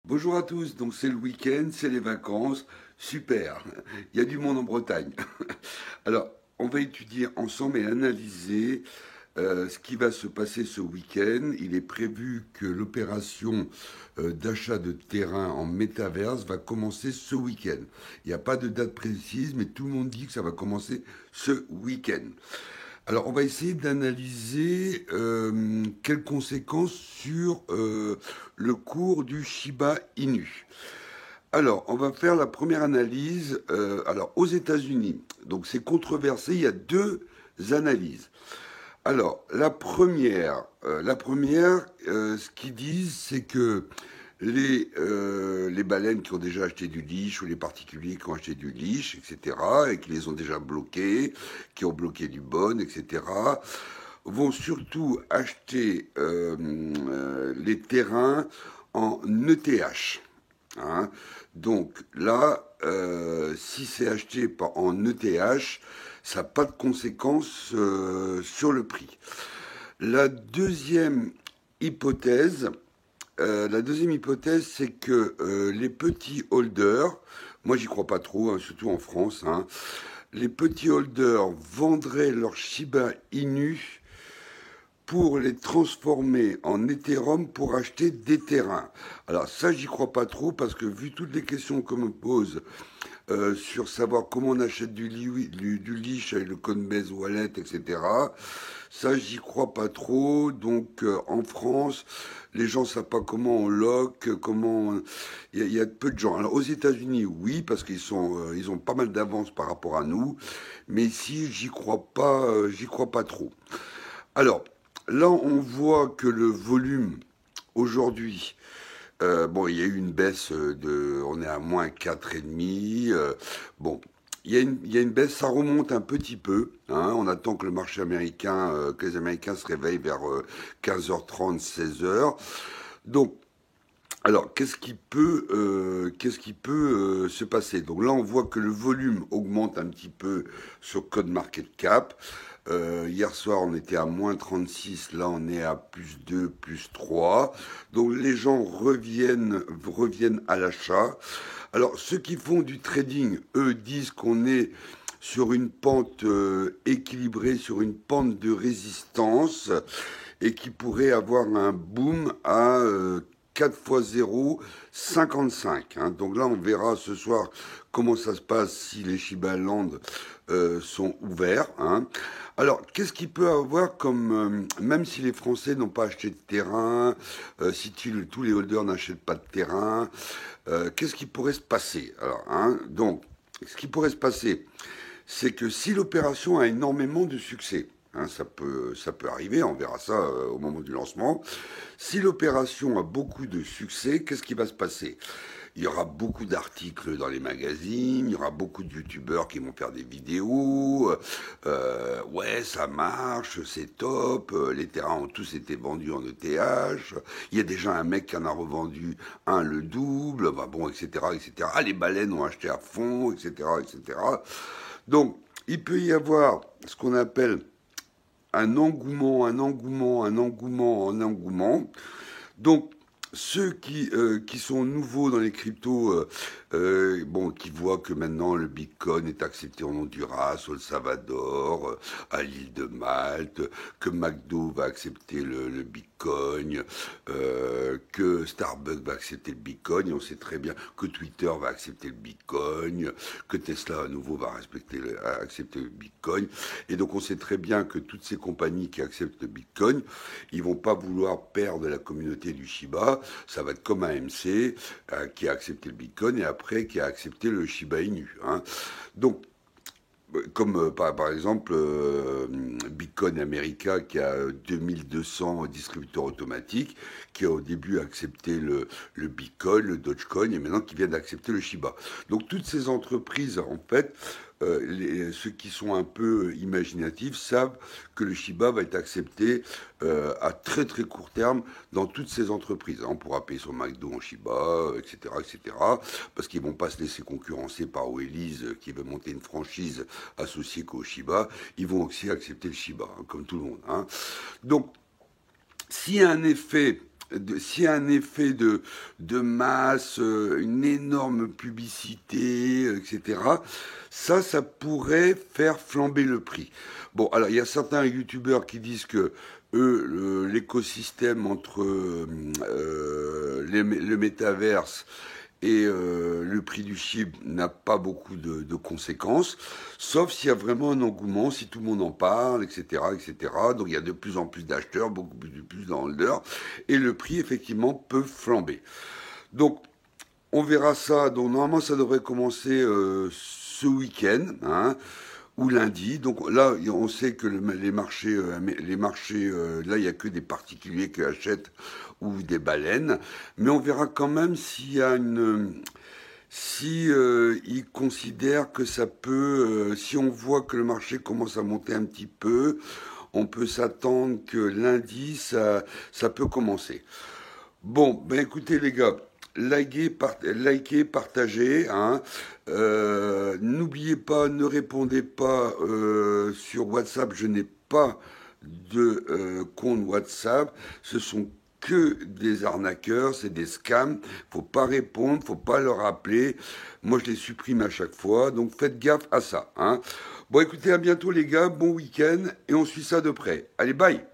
Bonjour à tous, donc c'est le week-end, c'est les vacances, super, il y a du monde en Bretagne. Alors, on va étudier ensemble et analyser ce qui va se passer ce week-end. Il est prévu que l'opération d'achat de terrain en métaverse va commencer ce week-end. Il n'y a pas de date précise, mais tout le monde dit que ça va commencer ce week-end. Alors, on va essayer d'analyser quelles conséquences sur le cours du Shiba Inu. Alors, on va faire la première analyse. Alors, aux États-Unis, donc c'est controversé. Il y a deux analyses. Alors, ce qu'ils disent, c'est que les baleines qui ont déjà acheté du leash ou les particuliers qui ont acheté du leash, etc., et qui les ont déjà bloqués, qui ont bloqué du bon, etc., vont surtout acheter les terrains en ETH. Hein. Donc là, si c'est acheté en ETH, ça n'a pas de conséquences sur le prix. La deuxième hypothèse, c'est que les petits holders, moi j'y crois pas trop, hein, surtout en France, hein, les petits holders vendraient leur Shiba Inu pour les transformer en Ethereum pour acheter des terrains. Alors ça, j'y crois pas trop parce que vu toutes les questions qu'on me pose sur savoir comment on achète du leash avec le Coinbase Wallet, etc., ça, j'y crois pas trop. Donc en France, les gens savent pas comment on lock, comment... Il y a peu de gens. Alors aux États-Unis, oui, parce ils ont pas mal d'avance par rapport à nous. Mais ici, j'y crois pas trop. Alors, là, on voit que le volume aujourd'hui, bon, il y a eu une baisse on est à moins 4,5. Bon, il y a une baisse, ça remonte un petit peu. Hein, on attend que le marché américain, que les Américains se réveillent vers 15h30, 16h. Donc, alors, qu'est-ce qui peut se passer? Donc là, on voit que le volume augmente un petit peu sur CoinMarketCap. Hier soir, on était à moins 36, là on est à plus 2, plus 3. Donc les gens reviennent à l'achat. Alors ceux qui font du trading, eux, disent qu'on est sur une pente équilibrée, sur une pente de résistance et qui pourrait avoir un boom à 4 fois 0, 55. Hein. Donc là, on verra ce soir comment ça se passe si les Shiba Land sont ouverts. Hein. Alors, qu'est-ce qu'il peut avoir comme... même si les Français n'ont pas acheté de terrain, si tous les holders n'achètent pas de terrain, qu'est-ce qui pourrait se passer? Alors, hein, donc, ce qui pourrait se passer, c'est que si l'opération a énormément de succès, hein, ça peut arriver, on verra ça au moment du lancement. Si l'opération a beaucoup de succès, qu'est-ce qui va se passer? Il y aura beaucoup d'articles dans les magazines, il y aura beaucoup de youtubeurs qui vont faire des vidéos. Ouais, ça marche, c'est top. Les terrains ont tous été vendus en ETH. Il y a déjà un mec qui en a revendu un le double. Bah bon, etc., etc. Ah, les baleines ont acheté à fond, etc., etc. Donc, il peut y avoir ce qu'on appelle un engouement, un engouement, un engouement, un engouement. Donc, ceux qui sont nouveaux dans les cryptos, bon, qui voient que maintenant le Bitcoin est accepté en Honduras, au El Salvador, à l'île de Malte, que McDo va accepter le Bitcoin, que Starbucks va accepter le Bitcoin, et on sait très bien que Twitter va accepter le Bitcoin, que Tesla à nouveau va accepter le Bitcoin, et donc on sait très bien que toutes ces compagnies qui acceptent le Bitcoin, ils vont pas vouloir perdre la communauté du Shiba. Ça va être comme AMC qui a accepté le Bitcoin et après qui a accepté le Shiba Inu. Hein. Donc, comme par exemple Bitcoin America qui a 2200 distributeurs automatiques, qui a au début accepté le Bitcoin, le Dogecoin et maintenant qui vient d'accepter le Shiba. Donc toutes ces entreprises, en fait, ceux qui sont un peu imaginatifs savent que le Shiba va être accepté à très très court terme dans toutes ces entreprises. On pourra payer son McDo en Shiba, etc., etc., parce qu'ils vont pas se laisser concurrencer par Wheelies qui veut monter une franchise associée qu'au Shiba. Ils vont aussi accepter le Shiba, hein, comme tout le monde. Hein. Donc, s'il y a un effet s'il y a un effet de masse, une énorme publicité, etc., ça pourrait faire flamber le prix. Bon, alors il y a certains youtubeurs qui disent que eux, l'écosystème entre le métaverse et le prix du chip n'a pas beaucoup de conséquences, sauf s'il y a vraiment un engouement, si tout le monde en parle, etc., etc. Donc il y a de plus en plus d'acheteurs, beaucoup plus d'holders, et le prix effectivement peut flamber. Donc on verra ça. Donc normalement ça devrait commencer ce week-end, hein, ou lundi. Donc là, on sait que les marchés, là, il n'y a que des particuliers qui achètent ou des baleines. Mais on verra quand même s'il y a si ils considèrent que ça peut, si on voit que le marché commence à monter un petit peu, on peut s'attendre que lundi, ça peut commencer. Bon, ben écoutez les gars, likez, partagez, hein. N'oubliez pas, ne répondez pas sur WhatsApp. Je n'ai pas de compte WhatsApp. Ce sont que des arnaqueurs, c'est des scams. Faut pas répondre, faut pas leur appeler. Moi, je les supprime à chaque fois. Donc faites gaffe à ça, hein. Bon, écoutez, à bientôt les gars. Bon week-end et on suit ça de près. Allez, bye.